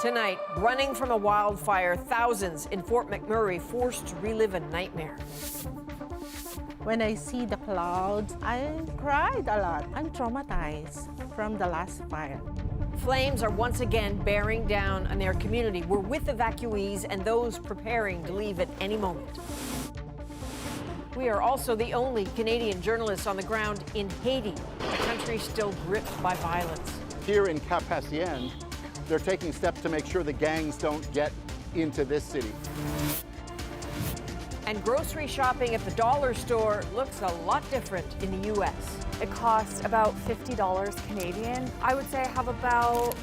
Tonight, running from a wildfire, thousands in Fort McMurray forced to relive a nightmare. When I see the clouds, I cried a lot. I'm traumatized from the last fire. Flames are once again bearing down on their community. We're with evacuees and those preparing to leave at any moment. We are also the only Canadian journalists on the ground in Haiti, a country still gripped by violence. Here in Cap-haitien, they're taking steps to make sure the gangs don't get into this city. And grocery shopping at the dollar store looks a lot different in the U.S. It costs about $50 Canadian. I would say I have about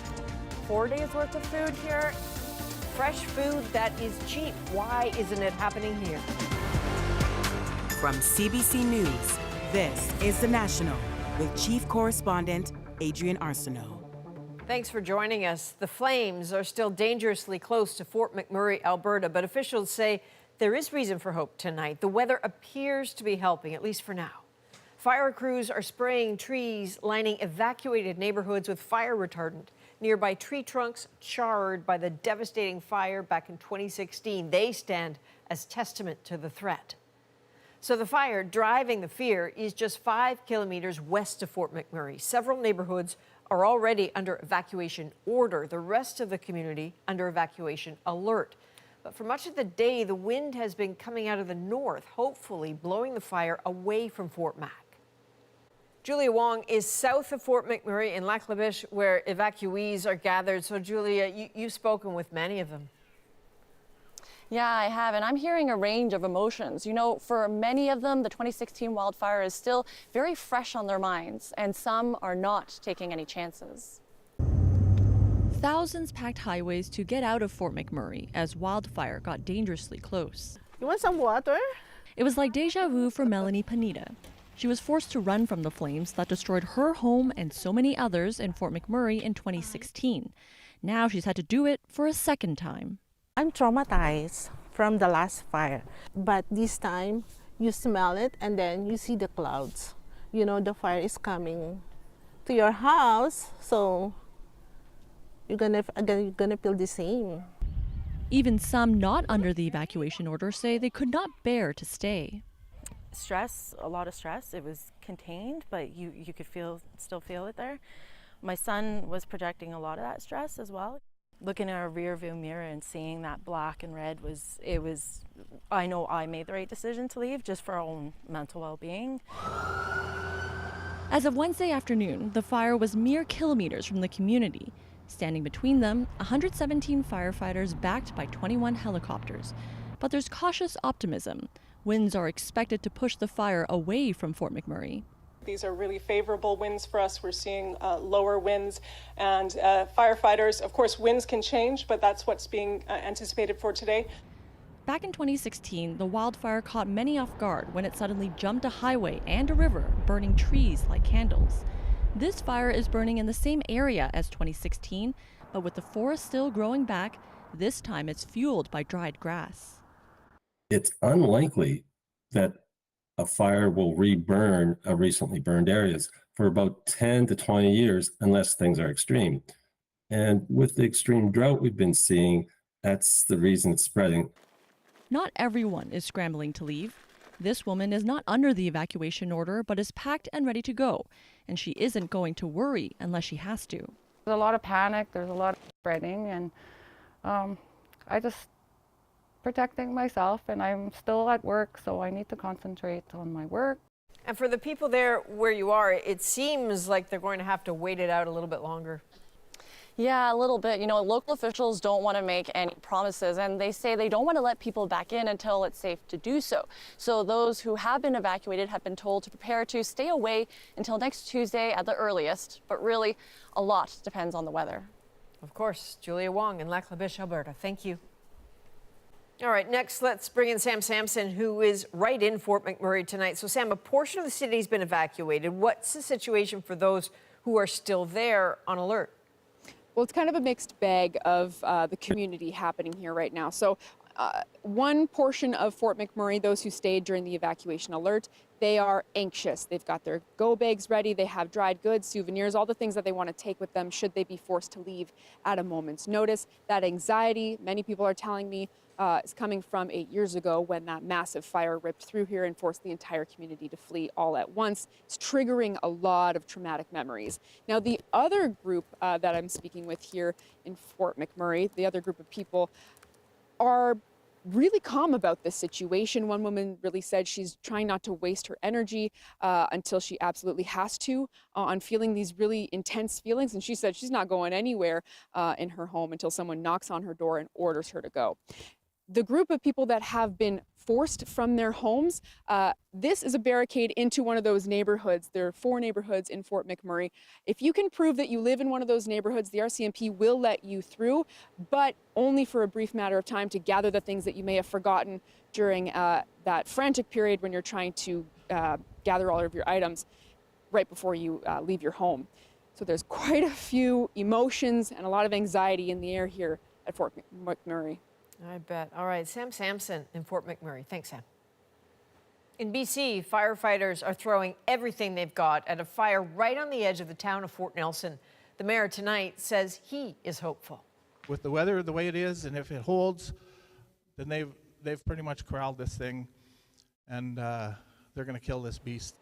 4 days worth of food here. Fresh food that is cheap. Why isn't it happening here? From CBC News, this is The National with Chief Correspondent Adrian Arsenault. Thanks for joining us. The flames are still dangerously close to Fort McMurray, Alberta, but officials say there is reason for hope tonight. The weather appears to be helping, at least for now. Fire crews are spraying trees, lining evacuated neighborhoods with fire retardant. Nearby tree trunks charred by the devastating fire back in 2016. They stand as testament to the threat. So the fire driving the fear is just 5 kilometers west of Fort McMurray. Several neighborhoods are already under evacuation order. The rest of the community under evacuation alert. But for much of the day, the wind has been coming out of the north, hopefully blowing the fire away from Fort Mac. Julia Wong is south of Fort McMurray in Lac La Biche, where evacuees are gathered. So, Julia, you've spoken with many of them. Yeah, I have, and I'm hearing a range of emotions. You know, for many of them, the 2016 wildfire is still very fresh on their minds, and some are not taking any chances. Thousands packed highways to get out of Fort McMurray as wildfire got dangerously close. You want some water? It was like deja vu for Melanie Panita. She was forced to run from the flames that destroyed her home and so many others in Fort McMurray in 2016. Now she's had to do it for a second time. I'm traumatized from the last fire, but this time you smell it and then you see the clouds. You know the fire is coming to your house, so you're gonna feel the same. Even some not under the evacuation order say they could not bear to stay. Stress, a lot of stress. It was contained, but you could still feel it there. My son was projecting a lot of that stress as well. Looking at a rear view mirror and seeing that black and red I know I made the right decision to leave just for our own mental well-being. As of Wednesday afternoon, the fire was mere kilometers from the community. Standing between them, 117 firefighters backed by 21 helicopters. But there's cautious optimism. Winds are expected to push the fire away from Fort McMurray. These are really favorable winds for us. We're seeing lower winds, and firefighters, of course, winds can change, but that's what's being anticipated for today. Back in 2016, the wildfire caught many off guard when it suddenly jumped a highway and a river, burning trees like candles. This fire is burning in the same area as 2016, but with the forest still growing back, this time it's fueled by dried grass. It's unlikely that a fire will reburn recently burned areas for about 10 to 20 years unless things are extreme. And with the extreme drought we've been seeing, that's the reason it's spreading. Not everyone is scrambling to leave. This woman is not under the evacuation order, but is packed and ready to go. And she isn't going to worry unless she has to. There's a lot of panic, there's a lot of spreading, and I just protecting myself, and I'm still at work, so I need to concentrate on my work. And for the people there where you are, it seems like they're going to have to wait it out a little bit longer. Yeah, a little bit. You know, local officials don't want to make any promises, and they say they don't want to let people back in until it's safe to do so. So those who have been evacuated have been told to prepare to stay away until next Tuesday at the earliest. But really, a lot depends on the weather. Of course, Julia Wong in Lac La Biche, Alberta. Thank you. All right, next, let's bring in Sam Sampson, who is right in Fort McMurray tonight. So, Sam, a portion of the city has been evacuated. What's the situation for those who are still there on alert? Well, it's kind of a mixed bag of the community happening here right now. So one portion of Fort McMurray, those who stayed during the evacuation alert, They are anxious. They've got their go bags ready. They have dried goods, souvenirs, all the things that they want to take with them should they be forced to leave at a moment's notice. That anxiety, many people are telling me, is coming from 8 years ago when that massive fire ripped through here and forced the entire community to flee all at once. It's triggering a lot of traumatic memories. Now, the other group that I'm speaking with here in Fort McMurray, the other group of people, are really calm about this situation. One woman really said she's trying not to waste her energy until she absolutely has to on feeling these really intense feelings. And she said she's not going anywhere in her home until someone knocks on her door and orders her to go. The group of people that have been forced from their homes, this is a barricade into one of those neighborhoods. There are 4 neighborhoods in Fort McMurray. If you can prove that you live in one of those neighborhoods, the RCMP will let you through, but only for a brief matter of time to gather the things that you may have forgotten during that frantic period when you're trying to gather all of your items right before you leave your home. So there's quite a few emotions and a lot of anxiety in the air here at Fort McMurray. I bet. All right, Sam Sampson in Fort McMurray. Thanks, Sam. In BC, firefighters are throwing everything they've got at a fire right on the edge of the town of Fort Nelson. The mayor tonight says he is hopeful. With the weather the way it is, and if it holds, then they've pretty much corralled this thing, and they're going to kill this beast.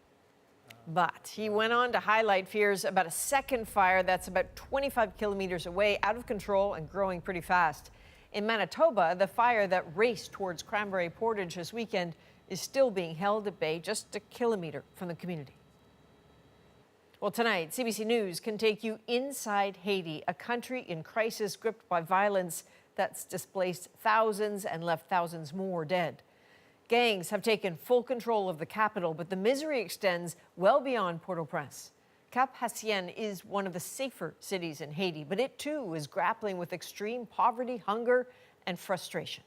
But he went on to highlight fears about a second fire that's about 25 kilometers away, out of control and growing pretty fast. In Manitoba, the fire that raced towards Cranberry Portage this weekend is still being held at bay just a kilometer from the community. Well, tonight, CBC News can take you inside Haiti, a country in crisis gripped by violence that's displaced thousands and left thousands more dead. Gangs have taken full control of the capital, but the misery extends well beyond Port-au-Prince. Cap-Haitien is one of the safer cities in Haiti, but it too is grappling with extreme poverty, hunger, and frustration.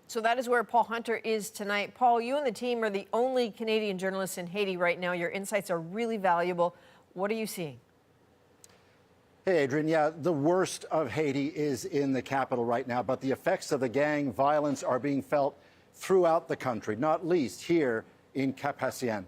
So that is where Paul Hunter is tonight. Paul, you and the team are the only Canadian journalists in Haiti right now. Your insights are really valuable. What are you seeing? Hey, Adrian. Yeah, the worst of Haiti is in the capital right now, but the effects of the gang violence are being felt throughout the country, not least here in Cap-Haitien.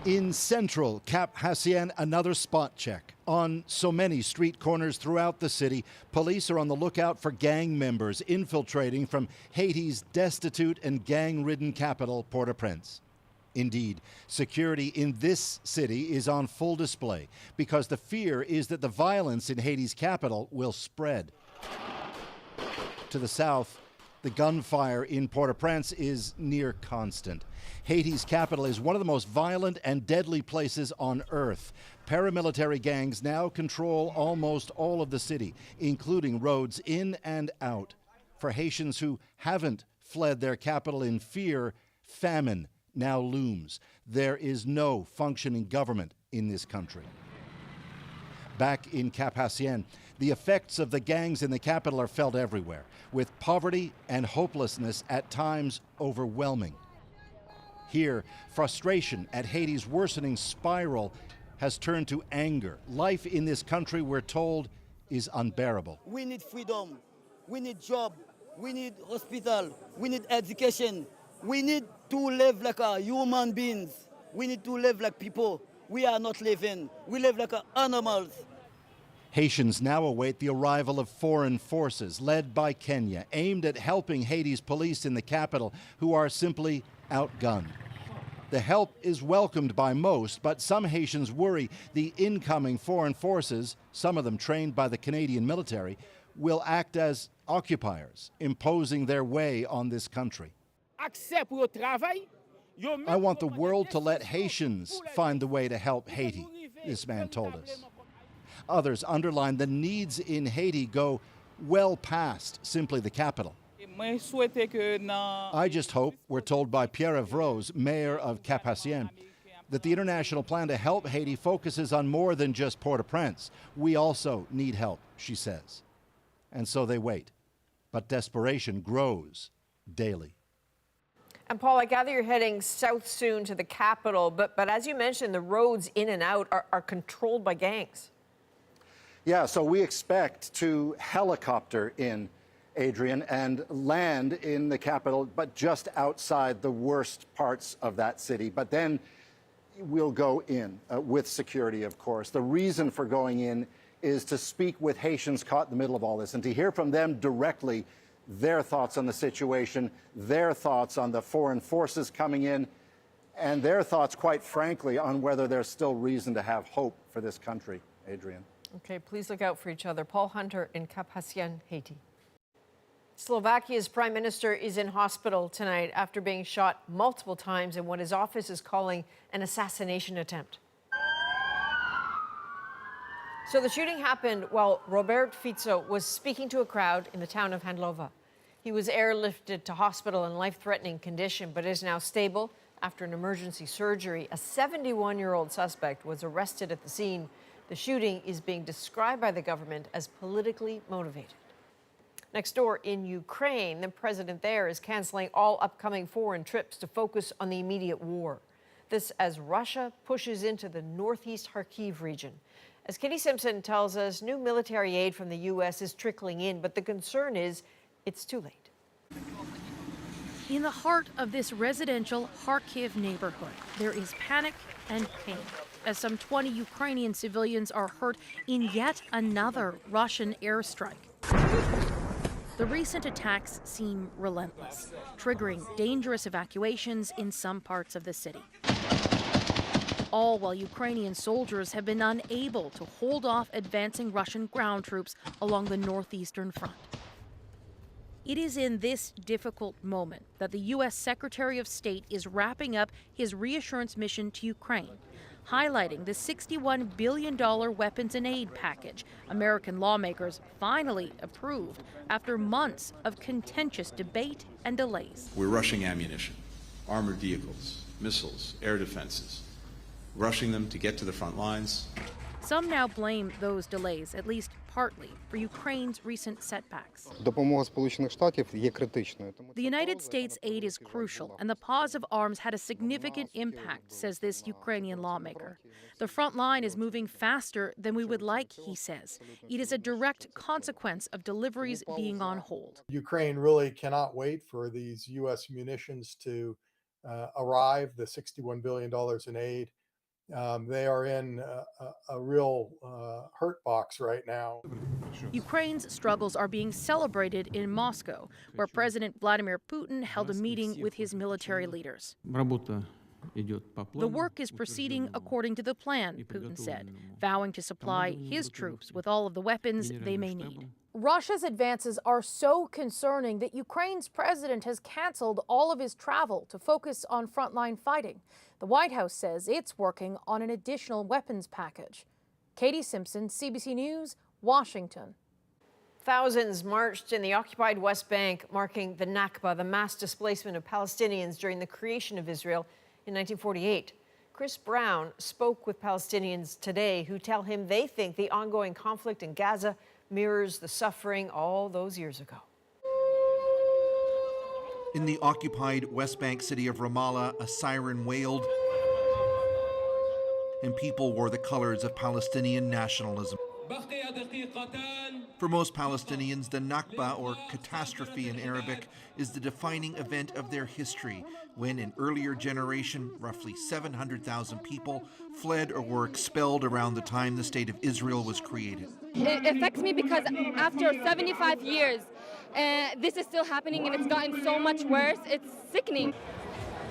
In central Cap-Haitien, another spot check. On so many street corners throughout the city, police are on the lookout for gang members infiltrating from Haiti's destitute and gang-ridden capital, Port-au-Prince. Indeed, security in this city is on full display because the fear is that the violence in Haiti's capital will spread. To the south, the gunfire in Port-au-Prince is near constant. Haiti's capital is one of the most violent and deadly places on earth. Paramilitary gangs now control almost all of the city, including roads in and out. For Haitians who haven't fled their capital in fear, famine now looms. There is no functioning government in this country. Back in Cap-Haitien, the effects of the gangs in the capital are felt everywhere, with poverty and hopelessness at times overwhelming. Here, frustration at Haiti's worsening spiral has turned to anger. Life in this country, we're told, is unbearable. We need freedom, we need job, we need hospital, we need education. We need to live like human beings. We need to live like people. We are not living. We live like animals. Haitians now await the arrival of foreign forces led by Kenya, aimed at helping Haiti's police in the capital, who are simply outgunned. The help is welcomed by most, but some Haitians worry the incoming foreign forces, some of them trained by the Canadian military, will act as occupiers, imposing their way on this country. I want the world to let Haitians find the way to help Haiti, this man told us. Others underline the needs in Haiti go well past simply the capital. I just hope, we're told by Pierre Evrose, mayor of Cap-Haitien, that the international plan to help Haiti focuses on more than just Port-au-Prince. We also need help, she says. And so they wait. But desperation grows daily. And Paul, I gather you're heading south soon to the capital, but as you mentioned, the roads in and out are controlled by gangs. Yeah, so we expect to helicopter in Adrian, and land in the capital, but just outside the worst parts of that city. But then we'll go in with security, of course. The reason for going in is to speak with Haitians caught in the middle of all this and to hear from them directly their thoughts on the situation, their thoughts on the foreign forces coming in, and their thoughts, quite frankly, on whether there's still reason to have hope for this country. Adrian. Okay, please look out for each other. Paul Hunter in Cap-Haitien, Haiti. Slovakia's prime minister is in hospital tonight after being shot multiple times in what his office is calling an assassination attempt. So the shooting happened while Robert Fico was speaking to a crowd in the town of Handlova. He was airlifted to hospital in life-threatening condition, but is now stable after an emergency surgery. A 71-year-old suspect was arrested at the scene. The shooting is being described by the government as politically motivated. Next door in Ukraine, the president there is canceling all upcoming foreign trips to focus on the immediate war. This as Russia pushes into the northeast Kharkiv region. As Kitty Simpson tells us, new military aid from the U.S. is trickling in, but the concern is it's too late. In the heart of this residential Kharkiv neighborhood, there is panic and pain as some 20 Ukrainian civilians are hurt in yet another Russian airstrike. The recent attacks seem relentless, triggering dangerous evacuations in some parts of the city. All while Ukrainian soldiers have been unable to hold off advancing Russian ground troops along the northeastern front. It is in this difficult moment that the U.S. Secretary of State is wrapping up his reassurance mission to Ukraine, highlighting the $61 billion weapons and aid package American lawmakers finally approved after months of contentious debate and delays. We're rushing ammunition, armored vehicles, missiles, air defenses, rushing them to get to the front lines. Some now blame those delays, at least partly, for Ukraine's recent setbacks. The United States' aid is crucial, and the pause of arms had a significant impact, says this Ukrainian lawmaker. The front line is moving faster than we would like, he says. It is a direct consequence of deliveries being on hold. Ukraine really cannot wait for these U.S. munitions to arrive, the $61 billion in aid. They are in a real hurt box right now. Ukraine's struggles are being celebrated in Moscow, where President Vladimir Putin held a meeting with his military leaders. The work is proceeding according to the plan, Putin said, vowing to supply his troops with all of the weapons they may need. Russia's advances are so concerning that Ukraine's president has canceled all of his travel to focus on frontline fighting. The White House says it's working on an additional weapons package. Katie Simpson, CBC News, Washington. Thousands marched in the occupied West Bank, marking the Nakba, the mass displacement of Palestinians during the creation of Israel in 1948. Chris Brown spoke with Palestinians today who tell him they think the ongoing conflict in Gaza mirrors the suffering all those years ago. In the occupied West Bank city of Ramallah, a siren wailed, and people wore the colors of Palestinian nationalism. For most Palestinians, the Nakba, or catastrophe in Arabic, is the defining event of their history, when in earlier generation, roughly 700,000 people fled or were expelled around the time the State of Israel was created. It affects me because after 75 years, this is still happening and it's gotten so much worse. It's sickening.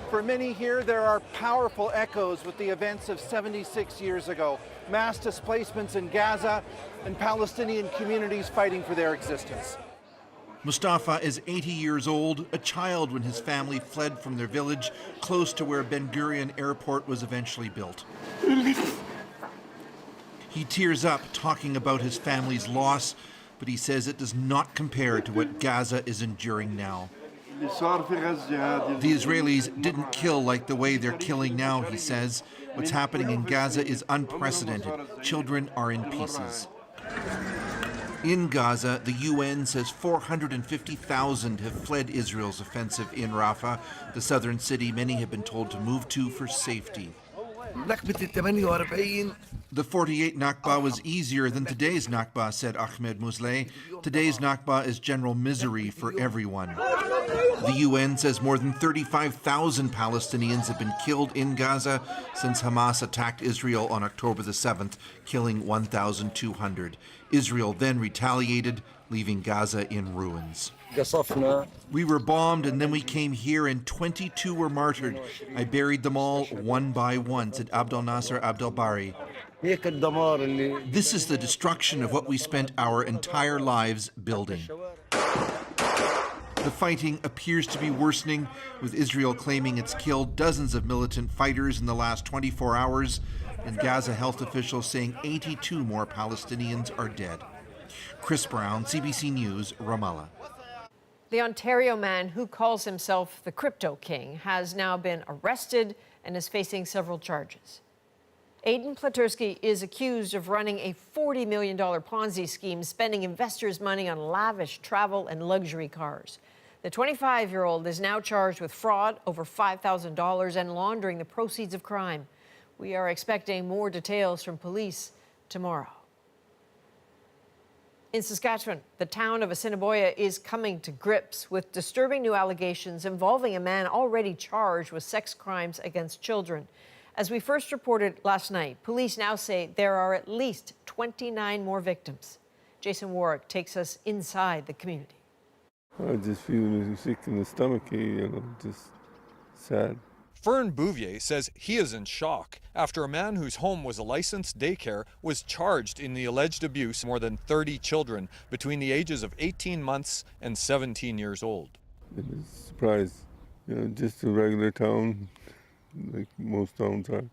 For many here, there are powerful echoes with the events of 76 years ago. Mass displacements in Gaza and Palestinian communities fighting for their existence. Mustafa is 80 years old, a child when his family fled from their village close to where Ben Gurion Airport was eventually built. He tears up talking about his family's loss, but he says it does not compare to what Gaza is enduring now. The Israelis didn't kill like the way they're killing now, he says. What's happening in Gaza is unprecedented. Children are in pieces. In Gaza, the UN says 450,000 have fled Israel's offensive in Rafah, the southern city many have been told to move to for safety. The 48 Nakba was easier than today's Nakba, said Ahmed Musleh. Today's Nakba is general misery for everyone. The UN says more than 35,000 Palestinians have been killed in Gaza since Hamas attacked Israel on October the 7th, killing 1,200. Israel then retaliated, leaving Gaza in ruins. We were bombed and then we came here and 22 were martyred. I buried them all one by one, said Abdel Nasser Abdel Bari. This is the destruction of what we spent our entire lives building. The fighting appears to be worsening, with Israel claiming it's killed dozens of militant fighters in the last 24 hours, and Gaza health officials saying 82 more Palestinians are dead. Chris Brown, CBC News, Ramallah. The Ontario man who calls himself the Crypto King has now been arrested and is facing several charges. Aiden Pleterski is accused of running a $40 million Ponzi scheme, spending investors' money on lavish travel and luxury cars. The 25-year-old is now charged with fraud over $5,000 and laundering the proceeds of crime. We are expecting more details from police tomorrow. In Saskatchewan, the town of Assiniboia is coming to grips with disturbing new allegations involving a man already charged with sex crimes against children. As we first reported last night, police now say there are at least 29 more victims. Jason Warwick takes us inside the community. I just feel sick in the stomach, just sad. Fern Bouvier says he is in shock after a man whose home was a licensed daycare was charged in the alleged abuse of more than 30 children between the ages of 18 months and 17 years old. It is a surprise, just a regular town, like most towns are.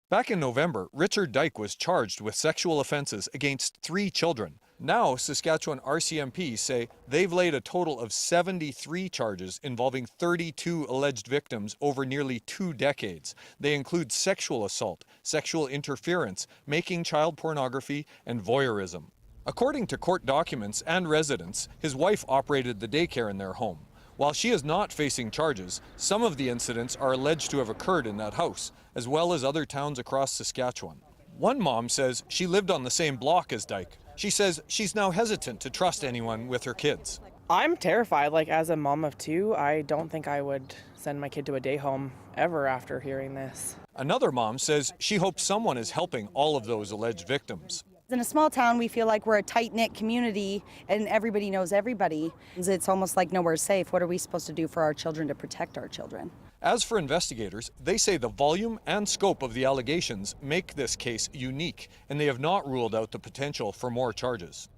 Back in November, Richard Dyke was charged with sexual offenses against 3 children. Now, Saskatchewan RCMP say they've laid a total of 73 charges involving 32 alleged victims over nearly 2 decades. They include sexual assault, sexual interference, making child pornography, and voyeurism. According to court documents and residents, his wife operated the daycare in their home. While she is not facing charges, some of the incidents are alleged to have occurred in that house, as well as other towns across Saskatchewan. One mom says she lived on the same block as Dyke. She says she's now hesitant to trust anyone with her kids. I'm terrified. As a mom of 2, I don't think I would send my kid to a day home ever after hearing this. Another mom says she hopes someone is helping all of those alleged victims. In a small town, we feel like we're a tight-knit community and everybody knows everybody. It's almost like nowhere's safe. What are we supposed to do for our children to protect our children? As for investigators, they say the volume and scope of the allegations make this case unique, and they have not ruled out the potential for more charges.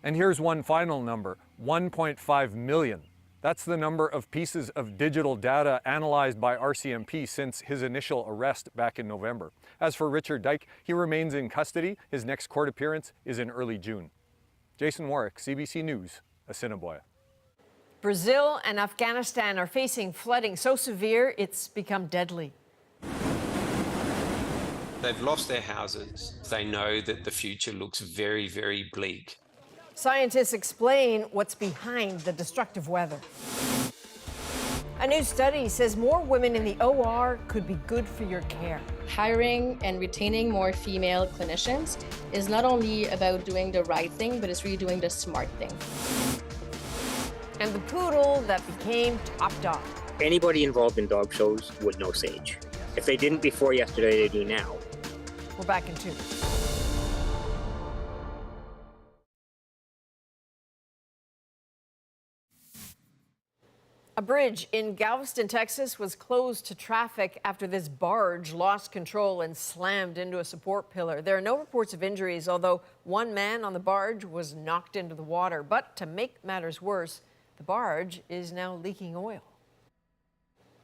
And here's one final number, 1.5 million. That's the number of pieces of digital data analyzed by RCMP since his initial arrest back in November. As for Richard Dyke, he remains in custody. His next court appearance is in early June. Jason Warwick, CBC News, Assiniboia. Brazil and Afghanistan are facing flooding so severe it's become deadly. They've lost their houses. They know that the future looks very, very bleak. Scientists explain what's behind the destructive weather. A new study says more women in the OR could be good for your care. Hiring and retaining more female clinicians is not only about doing the right thing, but it's really doing the smart thing. And the poodle that became top dog. Anybody involved in dog shows would know Sage. If they didn't before yesterday, they do now. We're back in 2. A bridge in Galveston, Texas was closed to traffic after this barge lost control and slammed into a support pillar. There are no reports of injuries, although one man on the barge was knocked into the water. But to make matters worse, the barge is now leaking oil.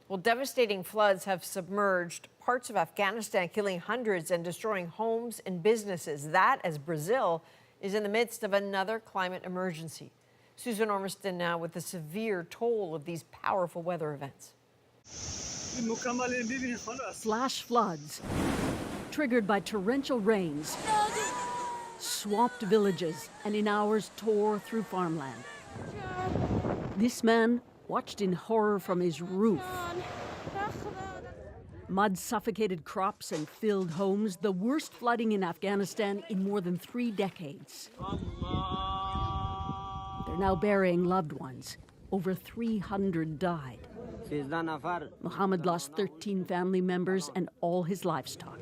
Well, devastating floods have submerged parts of Afghanistan, killing hundreds and destroying homes and businesses. That as Brazil is in the midst of another climate emergency. Susan Ormiston now with the severe toll of these powerful weather events. Flash floods triggered by torrential rains swamped villages and in hours tore through farmland. This man watched in horror from his roof Mud suffocated crops and filled homes, the worst flooding in Afghanistan in more than 3 decades. They're now burying loved ones. Over 300 died. Mohammed lost 13 family members and all his livestock.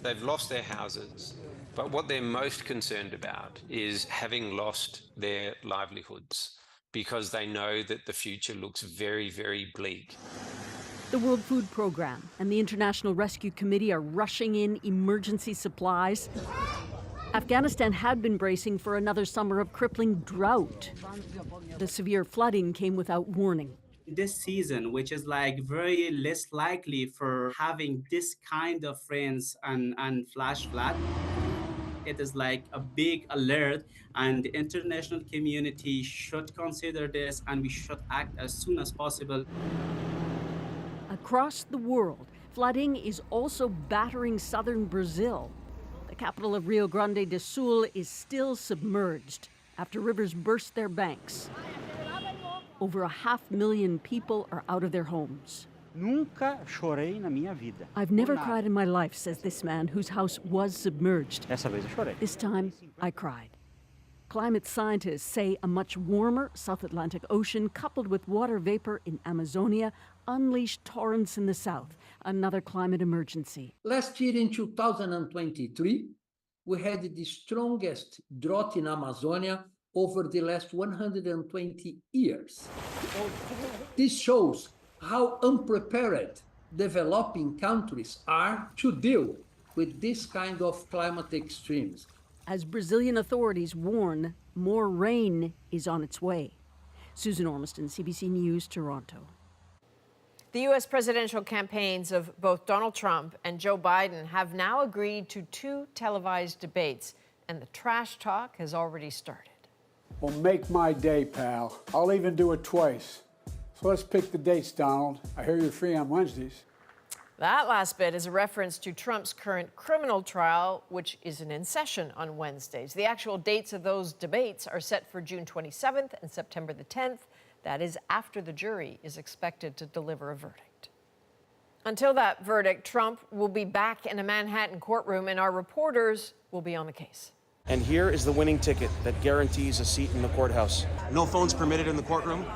They've lost their houses, but what they're most concerned about is having lost their livelihoods because they know that the future looks very, very bleak. The World Food Programme and the International Rescue Committee are rushing in emergency supplies. Afghanistan had been bracing for another summer of crippling drought. The severe flooding came without warning. This season, which is like very less likely for having this kind of rains and flash flood, it is like a big alert, and the international community should consider this, and we should act as soon as possible. Across the world, flooding is also battering southern Brazil. The capital of Rio Grande do Sul is still submerged after rivers burst their banks. Over 500,000 people are out of their homes. Nunca chorei na minha vida. I've never cried in my life, says this man whose house was submerged. Dessa vez eu chorei. This time, I cried. Climate scientists say a much warmer South Atlantic Ocean coupled with water vapor in Amazonia unleashed torrents in the south, another climate emergency. Last year in 2023, we had the strongest drought in Amazonia over the last 120 years. This shows how unprepared developing countries are to deal with this kind of climate extremes. As Brazilian authorities warn, more rain is on its way. Susan Ormiston, CBC News, Toronto. The U.S. presidential campaigns of both Donald Trump and Joe Biden have now agreed to 2 televised debates, and the trash talk has already started. Well, make my day, pal. I'll even do it twice. So let's pick the dates, Donald. I hear you're free on Wednesdays. That last bit is a reference to Trump's current criminal trial, which isn't in session on Wednesdays. The actual dates of those debates are set for June 27th and September the 10th. That is after the jury is expected to deliver a verdict. Until that verdict, Trump will be back in a Manhattan courtroom, and our reporters will be on the case. And here is the winning ticket that guarantees a seat in the courthouse. No phones permitted in the courtroom,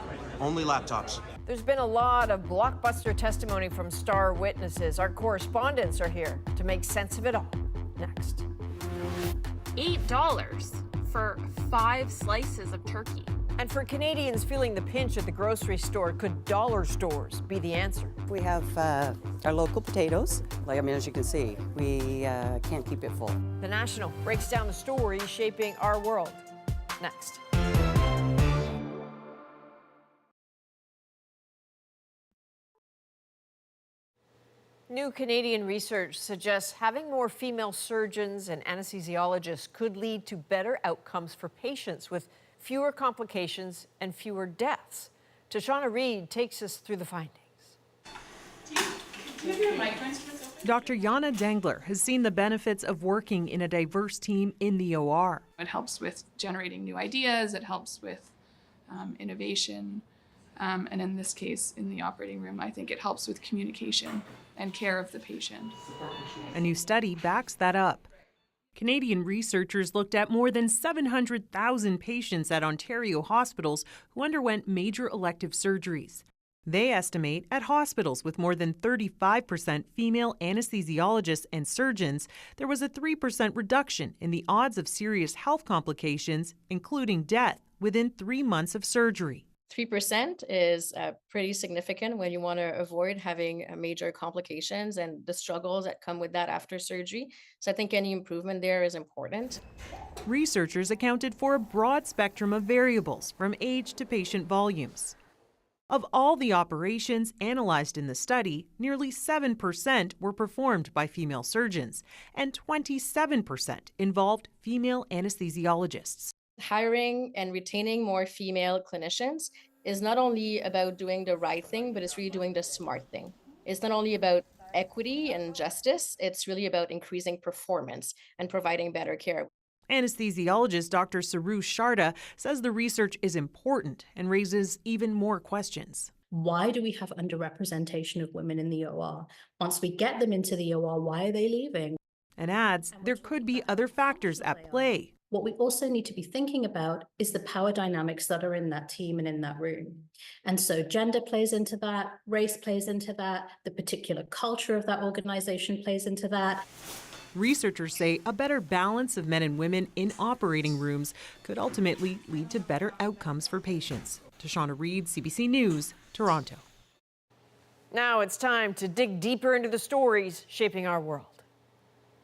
only laptops. There's been a lot of blockbuster testimony from star witnesses. Our correspondents are here to make sense of it all. Next. $8 for 5 slices of turkey. And for Canadians feeling the pinch at the grocery store, could dollar stores be the answer? We have our local potatoes. As you can see, we can't keep it full. The National breaks down the stories shaping our world. Next. New Canadian research suggests having more female surgeons and anesthesiologists could lead to better outcomes for patients with fewer complications and fewer deaths. Tashana Reed takes us through the findings. Dr. Yana Dangler has seen the benefits of working in a diverse team in the OR. It helps with generating new ideas, it helps with innovation, and in this case, in the operating room, I think it helps with communication and care of the patient. A new study backs that up. Canadian researchers looked at more than 700,000 patients at Ontario hospitals who underwent major elective surgeries. They estimate at hospitals with more than 35% female anesthesiologists and surgeons, there was a 3% reduction in the odds of serious health complications, including death, within 3 months of surgery. 3% is pretty significant when you want to avoid having major complications and the struggles that come with that after surgery. So I think any improvement there is important. Researchers accounted for a broad spectrum of variables, from age to patient volumes. Of all the operations analyzed in the study, nearly 7% were performed by female surgeons, and 27% involved female anesthesiologists. Hiring and retaining more female clinicians is not only about doing the right thing, but it's really doing the smart thing. It's not only about equity and justice, it's really about increasing performance and providing better care. Anesthesiologist Dr. Saru Sharda says the research is important and raises even more questions. Why do we have underrepresentation of women in the OR? Once we get them into the OR, why are they leaving? And adds there could be other factors at play. What we also need to be thinking about is the power dynamics that are in that team and in that room. And so gender plays into that, race plays into that, the particular culture of that organization plays into that. Researchers say a better balance of men and women in operating rooms could ultimately lead to better outcomes for patients. Tashana Reed, CBC News, Toronto. Now it's time to dig deeper into the stories shaping our world.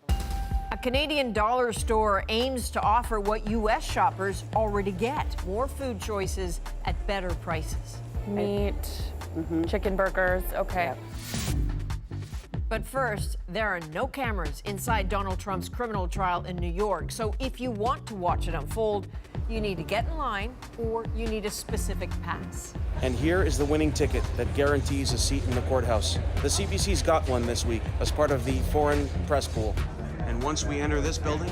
A Canadian dollar store aims to offer what U.S. shoppers already get: more food choices at better prices. Meat, chicken burgers, okay. But first, there are no cameras inside Donald Trump's criminal trial in New York. So if you want to watch it unfold, you need to get in line or you need a specific pass. And here is the winning ticket that guarantees a seat in the courthouse. The CBC's got one this week as part of the foreign press pool. And once we enter this building,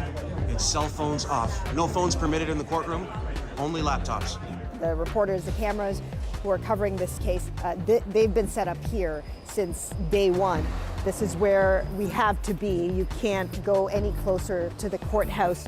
it's cell phones off. No phones permitted in the courtroom, only laptops. The reporters, the cameras who are covering this case, they've been set up here since day one. This is where we have to be. You can't go any closer to the courthouse.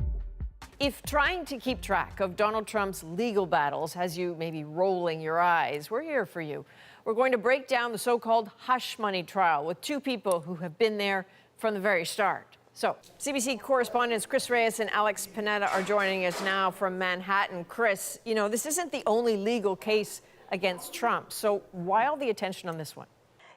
If trying to keep track of Donald Trump's legal battles has you maybe rolling your eyes, we're here for you. We're going to break down the so-called hush money trial with two people who have been there from the very start. So, CBC correspondents Chris Reyes and Alex Pineda are joining us now from Manhattan. Chris, you know, this isn't the only legal case against Trump. So why all the attention on this one?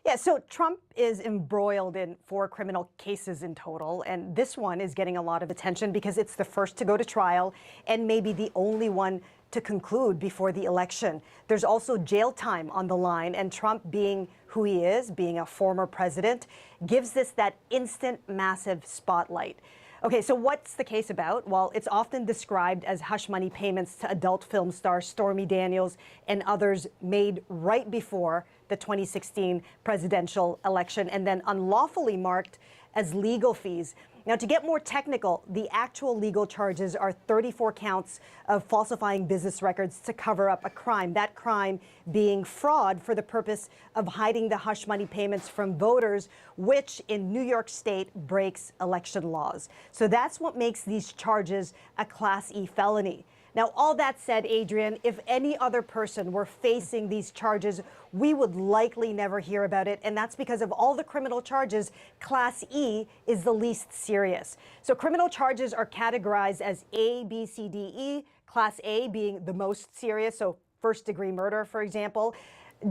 Yeah, so Trump is embroiled in 4 criminal cases in total, and this one is getting a lot of attention because it's the first to go to trial and maybe the only one to conclude before the election. There's also jail time on the line, and Trump, being who he is, being a former president, gives this that instant massive spotlight. Okay, so what's the case about? Well, it's often described as hush money payments to adult film star Stormy Daniels and others made right before the 2016 presidential election and then unlawfully marked as legal fees. Now, to get more technical, the actual legal charges are 34 counts of falsifying business records to cover up a crime, that crime being fraud for the purpose of hiding the hush money payments from voters, which in New York State breaks election laws. So that's what makes these charges a Class E felony. Now, all that said, Adrian, if any other person were facing these charges, we would likely never hear about it. And that's because of all the criminal charges, Class E is the least serious. So criminal charges are categorized as A, B, C, D, E, Class A being the most serious, so first-degree murder, for example.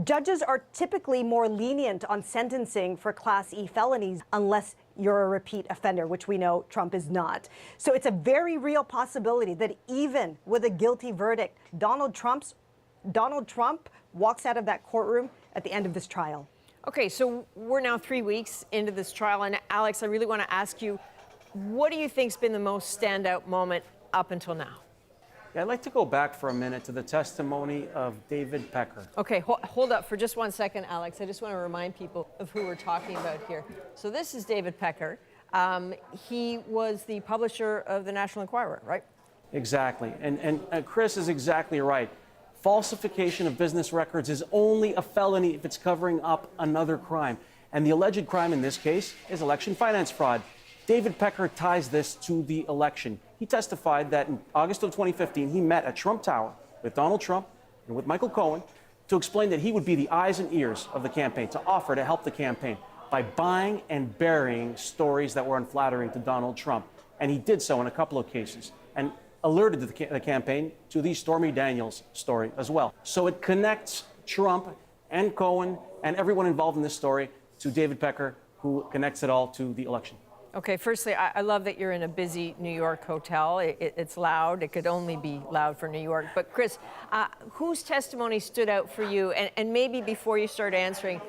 Judges are typically more lenient on sentencing for Class E felonies unless you're a repeat offender, which we know Trump is not. So it's a very real possibility that even with a guilty verdict, Donald Trump walks out of that courtroom at the end of this trial. Okay, so we're now 3 weeks into this trial, and Alex, I really want to ask you, what do you think's been the most standout moment up until now? Yeah, I'd like to go back for a minute to the testimony of David Pecker. Okay, hold up for just 1 second, Alex. I just want to remind people of who we're talking about here. So this is David Pecker. He was the publisher of the National Enquirer, right? Exactly. And Chris is exactly right. Falsification of business records is only a felony if it's covering up another crime. And the alleged crime in this case is election finance fraud. David Pecker ties this to the election. He testified that in August of 2015, he met at Trump Tower with Donald Trump and with Michael Cohen to explain that he would be the eyes and ears of the campaign, to offer to help the campaign by buying and burying stories that were unflattering to Donald Trump. And he did so in a couple of cases and alerted the campaign to the Stormy Daniels story as well. So it connects Trump and Cohen and everyone involved in this story to David Pecker, who connects it all to the election. Okay, firstly, I love that you're in a busy New York hotel. It's loud. It could only be loud for New York. But Chris, whose testimony stood out for you? And maybe before you start answering,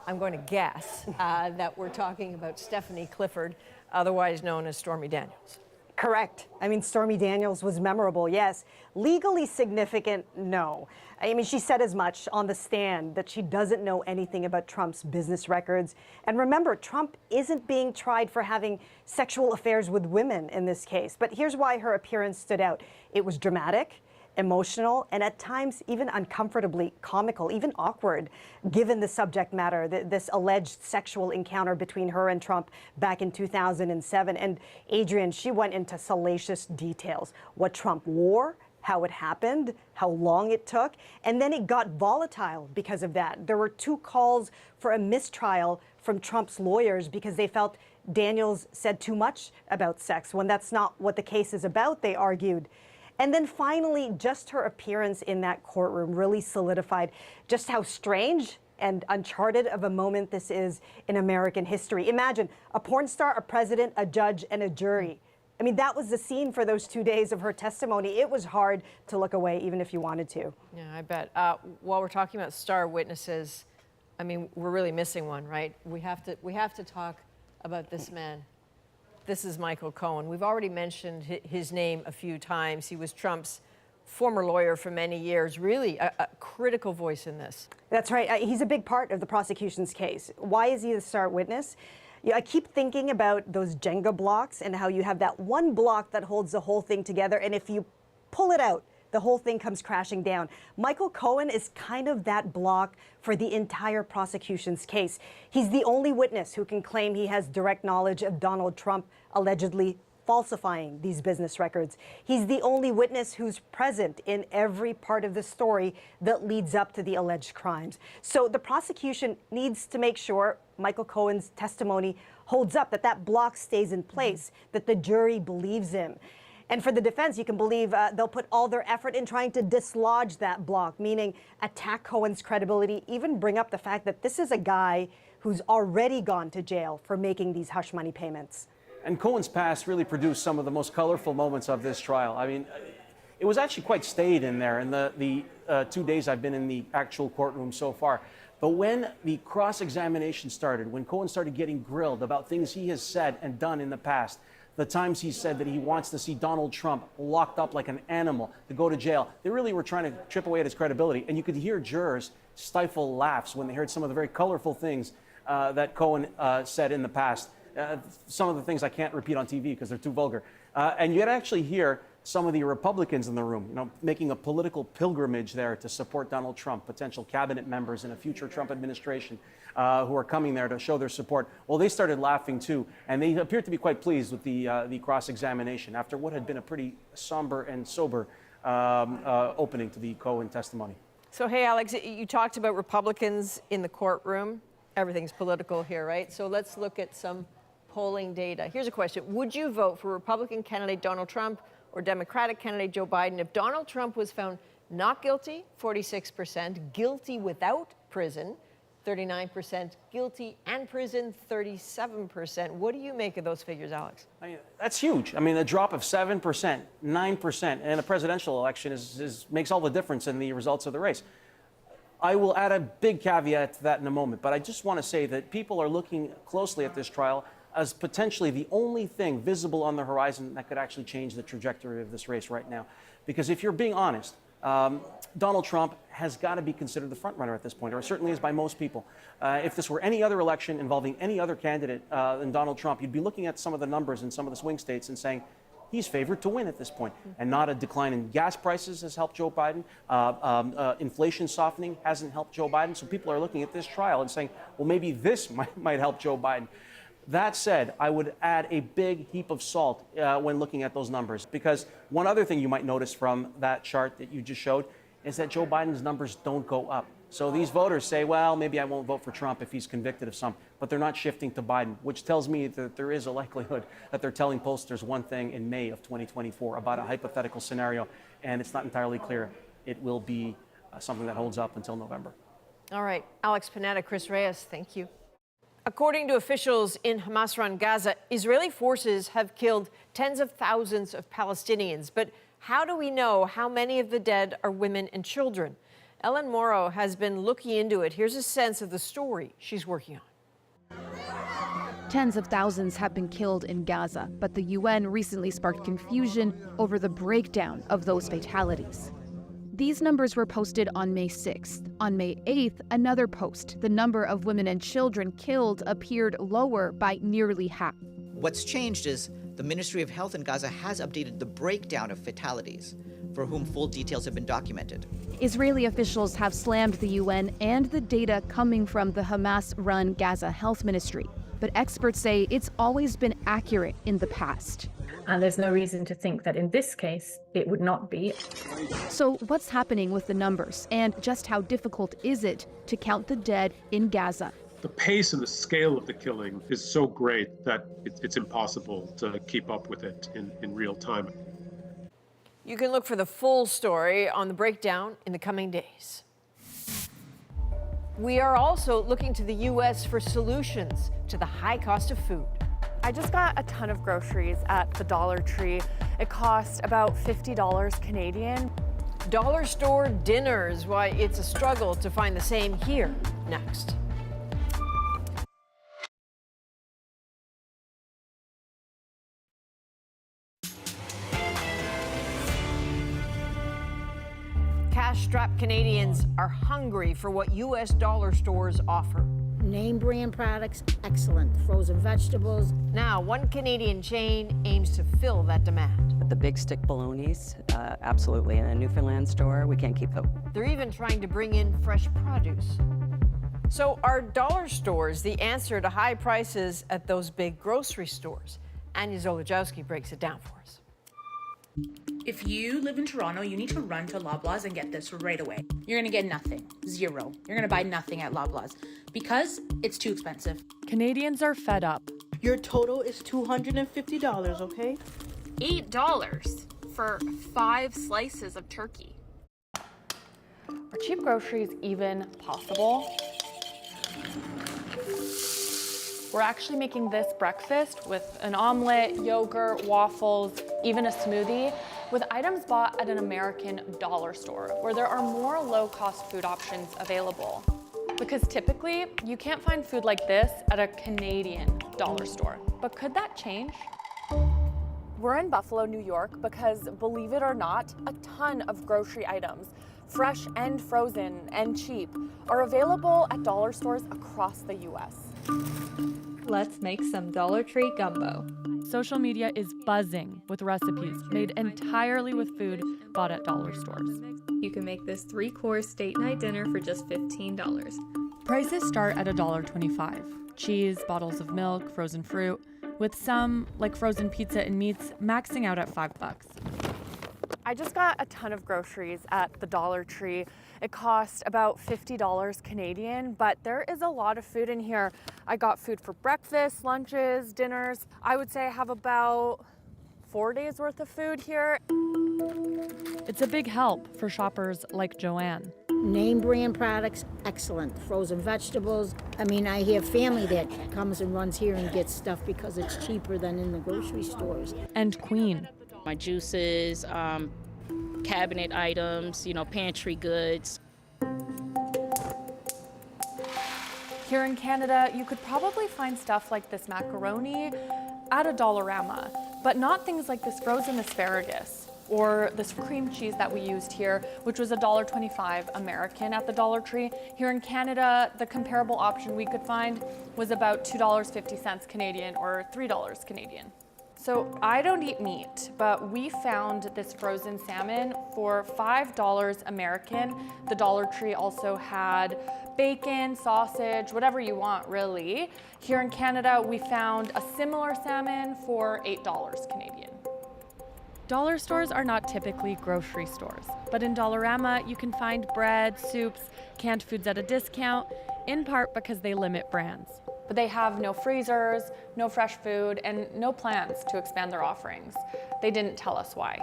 I'm going to guess that we're talking about Stephanie Clifford, otherwise known as Stormy Daniels. Correct. I mean, Stormy Daniels was memorable, yes. Legally significant, no. I mean, she said as much on the stand that she doesn't know anything about Trump's business records. And remember, Trump isn't being tried for having sexual affairs with women in this case. But here's why her appearance stood out. It was dramatic. emotional, and at times even uncomfortably comical, even awkward, given the subject matter, this alleged sexual encounter between her and Trump back in 2007. And Adrian, she went into salacious details, what Trump wore, how it happened, how long it took, and then it got volatile because of that. There were 2 calls for a mistrial from Trump's lawyers because they felt Daniels said too much about sex when that's not what the case is about, they argued. And then finally, just her appearance in that courtroom really solidified just how strange and uncharted of a moment this is in American history. Imagine a porn star, a president, a judge, and a jury. I mean, that was the scene for those 2 days of her testimony. It was hard to look away, even if you wanted to. Yeah, I bet. While we're talking about star witnesses, I mean, we're really missing one, right? We have to talk about this man. This is Michael Cohen. We've already mentioned his name a few times. He was Trump's former lawyer for many years, really a critical voice in this. That's right. He's a big part of the prosecution's case. Why is he the star witness? Yeah, I keep thinking about those Jenga blocks and how you have that one block that holds the whole thing together, and if you pull it out, the whole thing comes crashing down. Michael Cohen is kind of that block for the entire prosecution's case. He's the only witness who can claim he has direct knowledge of Donald Trump allegedly falsifying these business records. He's the only witness who's present in every part of the story that leads up to the alleged crimes. So the prosecution needs to make sure Michael Cohen's testimony holds up, that that block stays in place, that the jury believes him. And for the defense, you can believe they'll put all their effort in trying to dislodge that block, meaning attack Cohen's credibility, even bring up the fact that this is a guy who's already gone to jail for making these hush money payments. And Cohen's past really produced some of the most colorful moments of this trial. I mean, it was actually quite staid in there in the 2 days I've been in the actual courtroom so far. But when the cross-examination started, when Cohen started getting grilled about things he has said and done in the past, the times he said that he wants to see Donald Trump locked up like an animal, to go to jail, they really were trying to chip away at his credibility. And you could hear jurors stifle laughs when they heard some of the very colorful things that Cohen said in the past. Some of the things I can't repeat on TV because they're too vulgar. And you'd actually hear some of the Republicans in the room, you know, making a political pilgrimage there to support Donald Trump, potential cabinet members in a future Trump administration who are coming there to show their support. Well, they started laughing too, and they appeared to be quite pleased with the cross-examination after what had been a pretty somber and sober opening to the Cohen testimony. So, hey, Alex, you talked about Republicans in the courtroom. Everything's political here, right? So let's look at some polling data. Here's a question. Would you vote for Republican candidate Donald Trump or Democratic candidate Joe Biden if Donald Trump was found not guilty, 46%, guilty without prison, 39%, guilty and prison, 37%? What do you make of those figures, Alex? I mean, that's huge. I mean, a drop of 7%, 9% in a presidential election makes all the difference in the results of the race. I will add a big caveat to that in a moment, but I just want to say that people are looking closely at this trial as potentially the only thing visible on the horizon that could actually change the trajectory of this race right now. Because if you're being honest, Donald Trump has got to be considered the front runner at this point, or certainly is by most people. If this were any other election involving any other candidate than Donald Trump, you'd be looking at some of the numbers in some of the swing states and saying, he's favored to win at this point. And not a decline in gas prices has helped Joe Biden. Inflation softening hasn't helped Joe Biden. So people are looking at this trial and saying, well, maybe this might help Joe Biden. That said, I would add a big heap of salt when looking at those numbers, because one other thing you might notice from that chart that you just showed is that Joe Biden's numbers don't go up. So these voters say, well, maybe I won't vote for Trump if he's convicted of some, but they're not shifting to Biden, which tells me that there is a likelihood that they're telling pollsters one thing in May of 2024 about a hypothetical scenario, and it's not entirely clear it will be something that holds up until November. All right, Alex Panetta, Chris Reyes, thank you. According to officials in Hamas-run Gaza, Israeli forces have killed tens of thousands of Palestinians. But how do we know how many of the dead are women and children? Ellen Morrow has been looking into it. Here's a sense of the story she's working on. Tens of thousands have been killed in Gaza, but the UN recently sparked confusion over the breakdown of those fatalities. These numbers were posted on May 6th. On May 8th, another post. The number of women and children killed appeared lower by nearly half. What's changed is the Ministry of Health in Gaza has updated the breakdown of fatalities. for whom full details have been documented. Israeli officials have slammed the UN and the data coming from the Hamas-run Gaza Health Ministry. But experts say it's always been accurate in the past. And there's no reason to think that in this case, it would not be. So what's happening with the numbers, and just how difficult is it to count the dead in Gaza? The pace and the scale of the killing is so great that it's impossible to keep up with it in real time. You can look for the full story on the breakdown in the coming days. We are also looking to the U.S. for solutions to the high cost of food. I just got a ton of groceries at the Dollar Tree. It cost about $50 Canadian. Dollar store dinners, why it's a struggle to find the same here. Next. Cash-strapped Canadians are hungry for what U.S. dollar stores offer. Name brand products, excellent. Frozen vegetables. Now, one Canadian chain aims to fill that demand. The big stick bolognas, absolutely. In a Newfoundland store, we can't keep them. They're even trying to bring in fresh produce. So are dollar stores the answer to high prices at those big grocery stores? Anya Zolojowski breaks it down for us. If you live in Toronto, you need to run to Loblaws and get this right away. You're gonna get nothing, zero. You're gonna buy nothing at Loblaws because it's too expensive. Canadians are fed up. Your total is $250, okay? $8 for 5 slices of turkey. Are cheap groceries even possible? We're actually making this breakfast with an omelet, yogurt, waffles, even a smoothie, with items bought at an American dollar store, where there are more low-cost food options available. Because typically, you can't find food like this at a Canadian dollar store. But could that change? We're in Buffalo, New York, because believe it or not, a ton of grocery items, fresh and frozen and cheap, are available at dollar stores across the US. Let's make some Dollar Tree gumbo. Social media is buzzing with recipes made entirely with food bought at dollar stores. You can make this 3-course date night dinner for just $15. Prices start at $1.25. Cheese, bottles of milk, frozen fruit, with some, like frozen pizza and meats, maxing out at $5. I just got a ton of groceries at the Dollar Tree. It cost about $50 Canadian, but there is a lot of food in here. I got food for breakfast, lunches, dinners. I would say I have about 4 days worth of food here. It's a big help for shoppers like Joanne. Name brand products, excellent. Frozen vegetables. I mean, I hear family that comes and runs here and gets stuff because it's cheaper than in the grocery stores. And Queen. My juices, cabinet items, pantry goods. Here in Canada, you could probably find stuff like this macaroni at a Dollarama, but not things like this frozen asparagus or this cream cheese that we used here, which was $1.25 American at the Dollar Tree. Here in Canada, the comparable option we could find was about $2.50 Canadian or $3 Canadian. So I don't eat meat, but we found this frozen salmon for $5 American. The Dollar Tree also had bacon, sausage, whatever you want, really. Here in Canada, we found a similar salmon for $8 Canadian. Dollar stores are not typically grocery stores, but in Dollarama, you can find bread, soups, canned foods at a discount, in part because they limit brands. But they have no freezers, no fresh food, and no plans to expand their offerings. They didn't tell us why.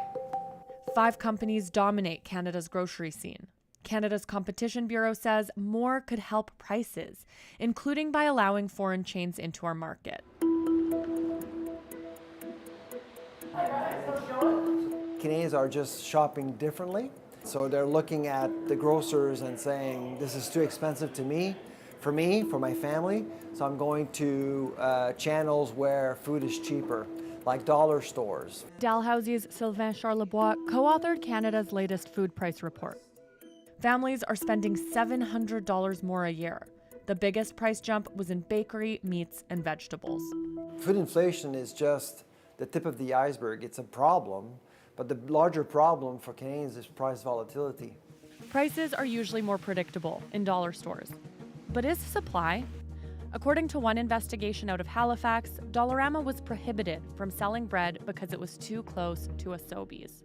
5 companies dominate Canada's grocery scene. Canada's Competition Bureau says more could help prices, including by allowing foreign chains into our market. Canadians are just shopping differently. So they're looking at the grocers and saying, this is too expensive to me, for my family. So I'm going to channels where food is cheaper, like dollar stores. Dalhousie's Sylvain Charlebois co-authored Canada's latest food price report. Families are spending $700 more a year. The biggest price jump was in bakery, meats, and vegetables. Food inflation is just the tip of the iceberg. It's a problem, But the larger problem for Canadians is price volatility. Prices are usually more predictable in dollar stores. But is supply? According to one investigation out of Halifax, Dollarama was prohibited from selling bread because it was too close to a Sobeys.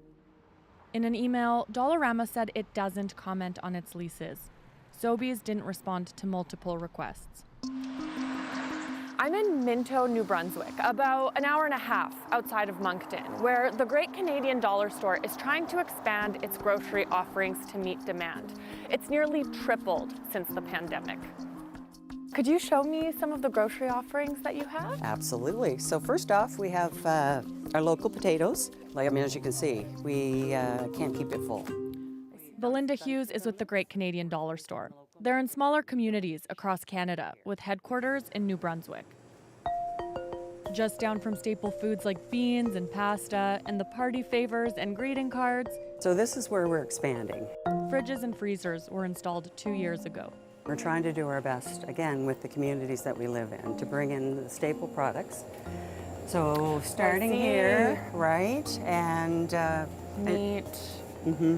In an email, Dollarama said it doesn't comment on its leases. Sobeys didn't respond to multiple requests. I'm in Minto, New Brunswick, about an hour and a half outside of Moncton, where the Great Canadian Dollar Store is trying to expand its grocery offerings to meet demand. It's nearly tripled since the pandemic. Could you show me some of the grocery offerings that you have? Absolutely. So first off, we have our local potatoes. As you can see, we can't keep it full. Belinda Hughes is with the Great Canadian Dollar Store. They're in smaller communities across Canada, with headquarters in New Brunswick. Just down from staple foods like beans and pasta, and the party favors and greeting cards. So this is where we're expanding. Fridges and freezers were installed 2 years ago. We're trying to do our best, again, with the communities that we live in, to bring in the staple products. So starting here, right, and meat,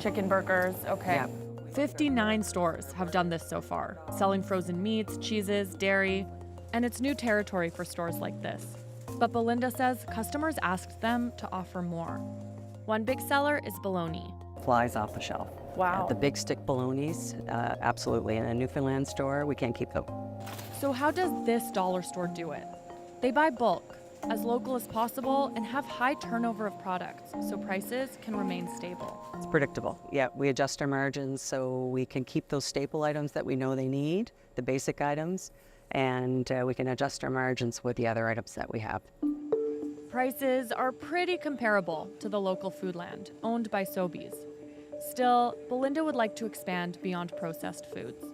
chicken burgers, okay. Yeah. 59 stores have done this so far, selling frozen meats, cheeses, dairy, and it's new territory for stores like this. But Belinda says customers asked them to offer more. One big seller is bologna. Flies off the shelf. Wow. The big stick bolognas, absolutely. In a Newfoundland store, we can't keep them. So how does this dollar store do it? They buy bulk, as local as possible, and have high turnover of products, so prices can remain stable. It's predictable. Yeah, we adjust our margins so we can keep those staple items that we know they need, the basic items, and we can adjust our margins with the other items that we have. Prices are pretty comparable to the local Foodland, owned by Sobeys. Still, Belinda would like to expand beyond processed foods.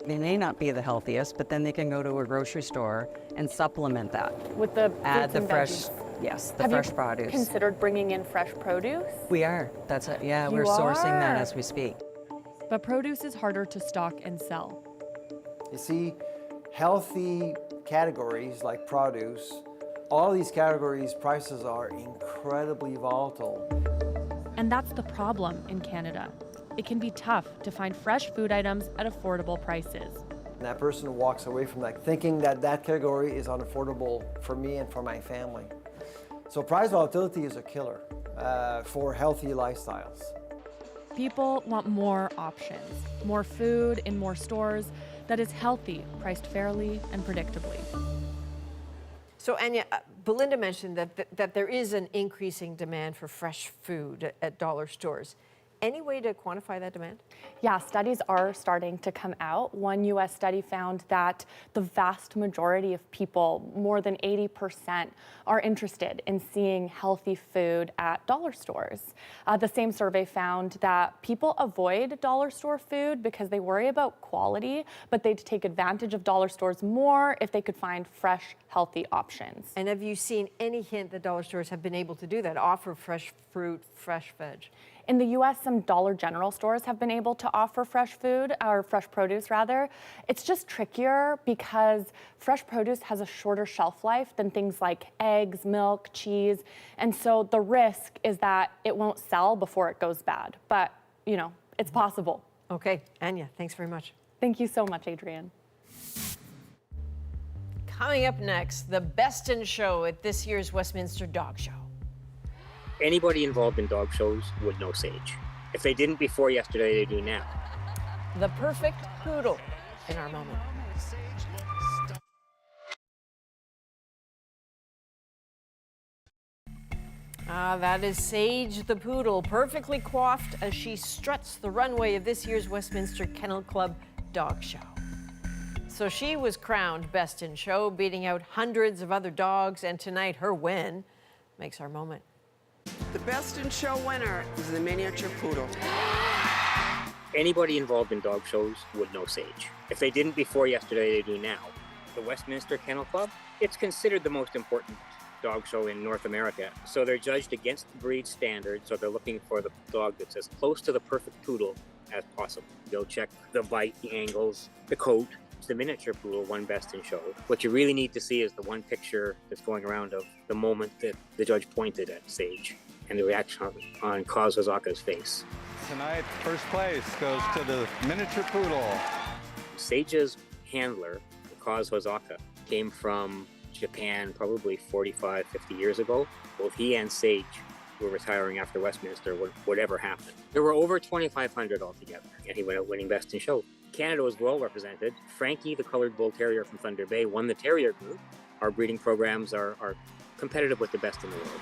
They may not be the healthiest, but then they can go to a grocery store and supplement that. With the add fruits the and fresh, veggies. yes, the Have fresh you produce. Considered bringing in fresh produce? We are. That's it. Yeah, You we're sourcing that are? as we speak. But produce is harder to stock and sell. You see, healthy categories like produce, all these categories, prices are incredibly volatile. And that's the problem in Canada. It can be tough to find fresh food items at affordable prices. And that person walks away from that thinking that that category is unaffordable for me and for my family. So price volatility is a killer for healthy lifestyles. People want more options, more food in more stores that is healthy, priced fairly and predictably. So Anya, Belinda mentioned that there is an increasing demand for fresh food at dollar stores. Any way to quantify that demand? Yeah, studies are starting to come out. One U.S. study found that the vast majority of people, more than 80%, are interested in seeing healthy food at dollar stores. The same survey found that people avoid dollar store food because they worry about quality, but they'd take advantage of dollar stores more if they could find fresh, healthy options. And have you seen any hint that dollar stores have been able to do that, offer fresh fruit, fresh veg? In the U.S., some Dollar General stores have been able to offer fresh food, or fresh produce rather. It's just trickier because fresh produce has a shorter shelf life than things like eggs, milk, cheese. And so the risk is that it won't sell before it goes bad. But, you know, it's possible. Okay, Anya, thanks very much. Thank you so much, Adrienne. Coming up next, the best in show at this year's Westminster Dog Show. Anybody involved in dog shows would know Sage. If they didn't before yesterday, they do now. The perfect poodle in our moment. That is Sage the poodle, perfectly coiffed as she struts the runway of this year's Westminster Kennel Club Dog Show. So she was crowned best in show, beating out hundreds of other dogs, and tonight her win makes our moment. The best in show winner is the miniature poodle. Anybody involved in dog shows would know Sage. If they didn't before yesterday, they do now. The Westminster Kennel Club, it's considered the most important dog show in North America. So they're judged against the breed standard, so they're looking for the dog that's as close to the perfect poodle as possible. They'll check the bite, the angles, the coat. The miniature poodle won best in show. What you really need to see is the one picture that's going around of the moment that the judge pointed at Sage. and the reaction on Kozozaka's face. Tonight, first place goes to the miniature poodle. Sage's handler, Kozozaka, came from Japan probably 45, 50 years ago. Both he and Sage were retiring after Westminster, whatever happened. There were over 2,500 altogether, and he went out winning Best in Show. Canada was well represented. Frankie, the colored bull terrier from Thunder Bay, won the terrier group. Our breeding programs are competitive with the best in the world.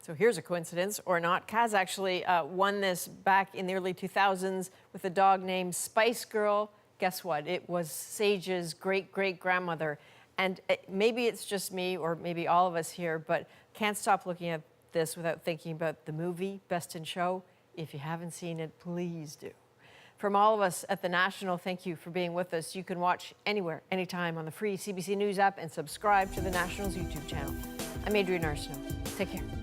So here's a coincidence, or not. Kaz actually won this back in the early 2000s with a dog named Spice Girl. Guess what? It was Sage's great-great-grandmother. And maybe it's just me, or maybe all of us here, but can't stop looking at this without thinking about the movie Best in Show. If you haven't seen it, please do. From all of us at The National, thank you for being with us. You can watch anywhere, anytime on the free CBC News app and subscribe to The National's YouTube channel. I'm Adrienne Arsenault. Take care.